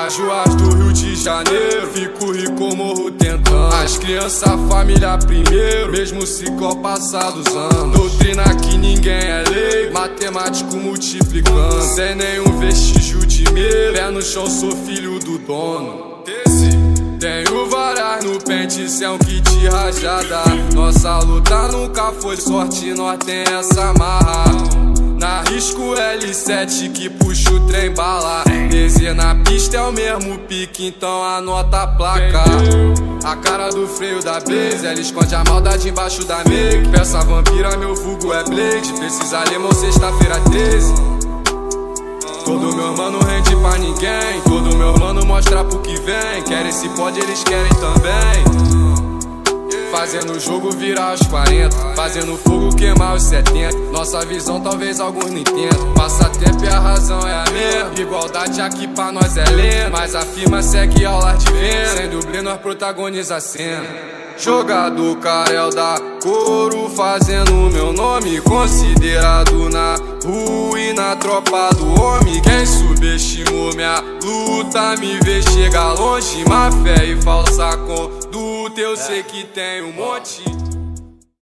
Cajuas do Rio de Janeiro, fico rico, morro tentando. As crianças, família primeiro, mesmo ciclo passado os anos. Doutrina que ninguém é lei, matemático multiplicando. Sem nenhum vestígio de medo, pé no chão, sou filho do dono. Tenho varas no pente, cê é um kit rajada. Nossa luta nunca foi sorte, nós tem essa marra. Na risco L7 que puxa o trem bala. DZ na pista é o mesmo pique, então anota a placa. A cara do freio da Blaze, ela esconde a maldade embaixo da make. Peça vampira, meu vulgo é Blade. Precisa lemon, sexta-feira 13. Todo meu mano rende pra ninguém, todo meu mano mostra pro que vem. Querem se pode, eles querem também. Fazendo o jogo virar os 40, fazendo fogo queimar os 70. Nossa visão talvez alguns não entendam. Passatempo e a razão é a mesma. Igualdade aqui pra nós é lenda, mas a firma segue aulas de venda. Sem dublê nós protagoniza a cena. Jogador Karel da couro, fazendo meu nome considerado na rua e na tropa do homem. Quem subestimou minha luta me vê chegar longe. Má fé e falsa conduta, eu sei que tem um monte.